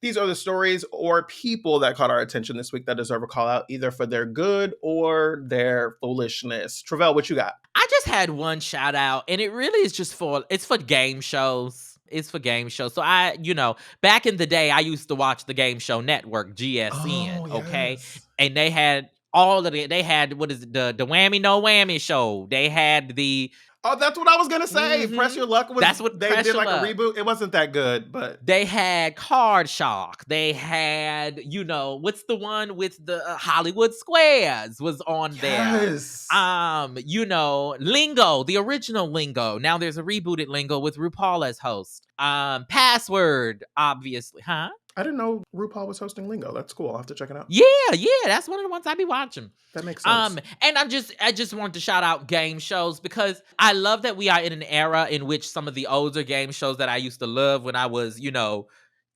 these are the stories or people that caught our attention this week that deserve a call out, either for their good or their foolishness. Tre'vell, what you got? I just had one shout out, and it really is just it's for game shows. It's for game shows. So back in the day, I used to watch the Game Show Network, GSN, okay? Yes. And they had all of they had, what is it, the Whammy No Whammy show. They had the... Oh, that's what I was gonna say. Press Your Luck was... That's what they did like a reboot. It wasn't that good, but... They had Card Shock. They had, what's the one with the Hollywood Squares was on there. Yes. Lingo, the original Lingo. Now there's a rebooted Lingo with RuPaul as host. Password, obviously. Huh? I didn't know RuPaul was hosting Lingo. That's cool. I'll have to check it out. Yeah, that's one of the ones I be watching. That makes sense. And I just wanted to shout out game shows because I love that we are in an era in which some of the older game shows that I used to love when I was,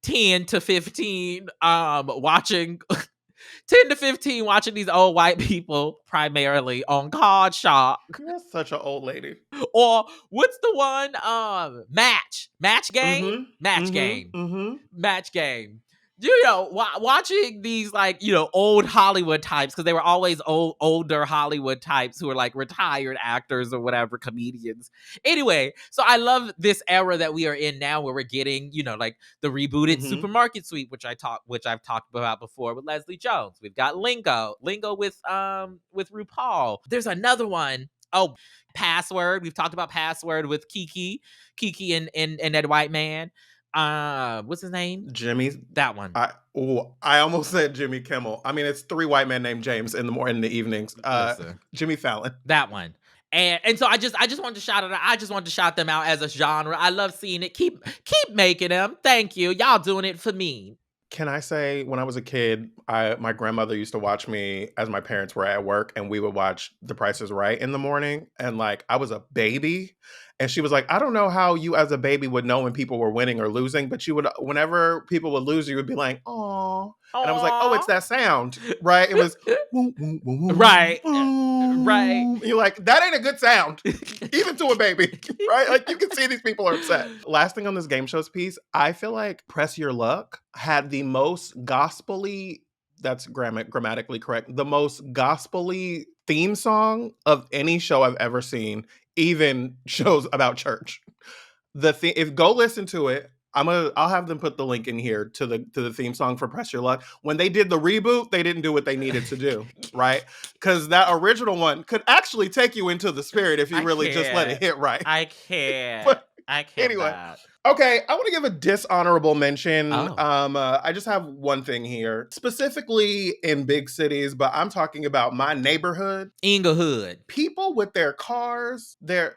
10 to 15, watching 10 to 15 watching these old white people primarily on Card Shock. You're such an old lady. Or what's the one? Match Game? Match Game. Match Game. Watching these old Hollywood types, because they were always older Hollywood types who were like retired actors or whatever, comedians. Anyway, so I love this era that we are in now, where we're getting the rebooted Supermarket Sweep, which I've talked about before with Leslie Jones. We've got Lingo with RuPaul. There's another one. Oh, Password. We've talked about Password with Kiki and that white man. What's his name? Jimmy. That one. I almost said Jimmy Kimmel. I mean, it's 3 white men named James in the evenings. Jimmy Fallon. That one. And so I just wanted to shout it out. I just wanted to shout them out as a genre. I love seeing it. Keep making them. Thank you. Y'all doing it for me. Can I say, when I was a kid, my grandmother used to watch me as my parents were at work, and we would watch The Price is Right in the morning. And I was a baby, and she was like, I don't know how you as a baby would know when people were winning or losing, but whenever people would lose, you would be like, "Aw." And I was like, oh, it's that sound, right? It was right. Right. You're like, that ain't a good sound, even to a baby, right? Like, you can see these people are upset. Last thing on this game shows piece, I feel like Press Your Luck had the most gospel-y, that's grammatically correct, the most gospel-y theme song of any show I've ever seen, even shows about church. Go listen to it. I'll have them put the link in here to the theme song for Press Your Luck. When they did the reboot, they didn't do what they needed to do, right? Because that original one could actually take you into the spirit if you really just let it hit right. I can't. I can't. Anyway, okay, I want to give a dishonorable mention. I just have one thing here, specifically in big cities, but I'm talking about my neighborhood, Inglewood. People with their cars, their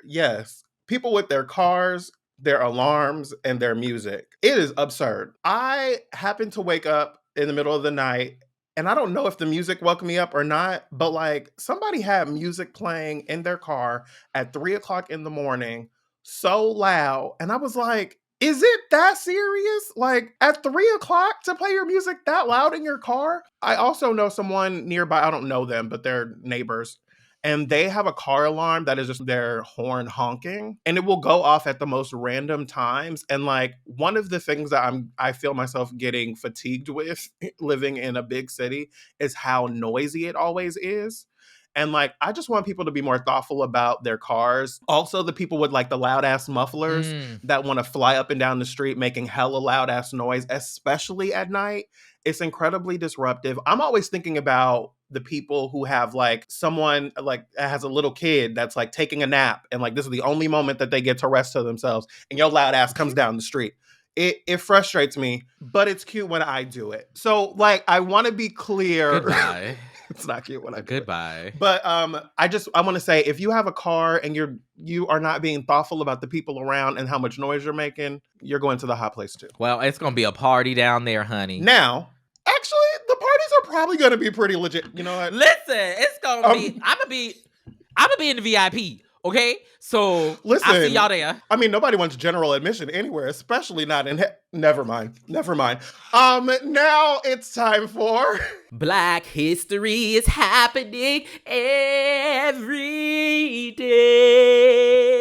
cars, their alarms, and their music. It is absurd. I happen to wake up in the middle of the night, and I don't know if the music woke me up or not, but somebody had music playing in their car at 3:00 in the morning, so loud. And I was like, is it that serious? At 3:00 to play your music that loud in your car? I also know someone nearby, I don't know them, but they're neighbors. And they have a car alarm that is just their horn honking, and it will go off at the most random times. And one of the things that I feel myself getting fatigued with living in a big city is how noisy it always is. And I just want people to be more thoughtful about their cars. Also, the people with the loud ass mufflers that want to fly up and down the street making hella loud ass noise, especially at night. It's incredibly disruptive. I'm always thinking about the people who have someone has a little kid that's taking a nap, and this is the only moment that they get to rest to themselves, and your loud ass comes down the street. It frustrates me, but it's cute when I do it. So I want to be clear. Goodbye. It's not cute when I do Goodbye. it. But I want to say, if you have a car and you are not being thoughtful about the people around and how much noise you're making, you're going to the hot place too. Well, it's gonna be a party down there, honey. Now, actually, the parties are probably gonna be pretty legit. You know what? Listen, it's gonna be. I'm gonna be in the VIP. Okay, so listen, I'll see y'all there. I mean, nobody wants general admission anywhere, especially not in. Never mind. Now it's time for Black History is happening every day.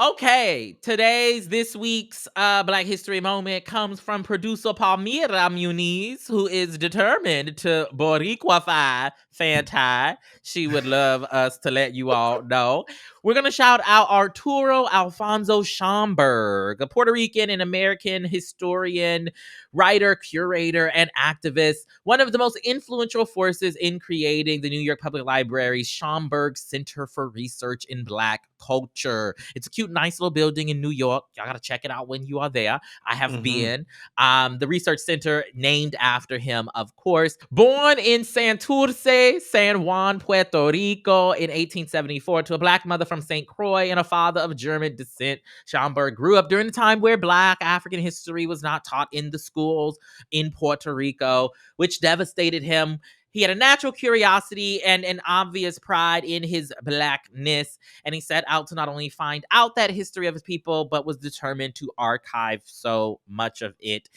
Okay, this week's Black History moment comes from producer Palmira Muniz, who is determined to Boricuafy FANTI. She would love us to let you all know. We're going to shout out Arturo Alfonso Schomburg, a Puerto Rican and American historian, writer, curator, and activist, one of the most influential forces in creating the New York Public Library's Schomburg Center for Research in Black Culture. It's a cute, nice little building in New York. Y'all got to check it out when you are there. I have been. The research center named after him, of course. Born in Santurce, San Juan, Puerto Rico in 1874 to a Black mother from St. Croix and a father of German descent, Schomburg grew up during a time where Black African history was not taught in the schools in Puerto Rico, which devastated him. He had a natural curiosity and an obvious pride in his Blackness, and he set out to not only find out that history of his people, but was determined to archive so much of it.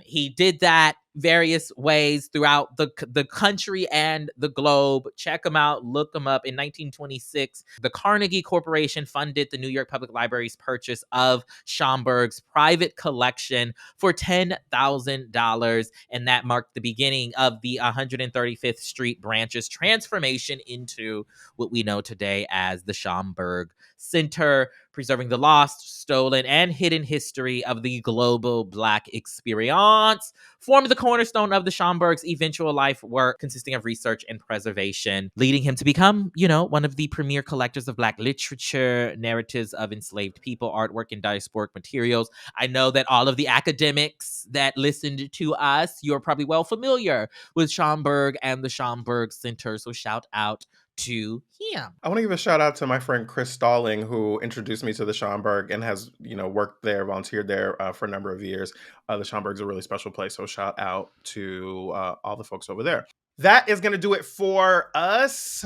He did that various ways throughout the country and the globe. Check him out, look him up. In 1926, the Carnegie Corporation funded the New York Public Library's purchase of Schomburg's private collection for $10,000, and that marked the beginning of the 135th Street branch's transformation into what we know today as the Schomburg Center, preserving the lost, stolen, and hidden history of the global Black experience, formed the cornerstone of the Schomburg's eventual life work, consisting of research and preservation, leading him to become, one of the premier collectors of Black literature, narratives of enslaved people, artwork, and diasporic materials. I know that all of the academics that listened to us, you're probably well familiar with Schomburg and the Schomburg Center, so shout out to him. I want to give a shout out to my friend Chris Stalling, who introduced me to the Schomburg and has, worked there, volunteered there for a number of years. The Schomburg's a really special place, so shout out to all the folks over there. That is going to do it for us.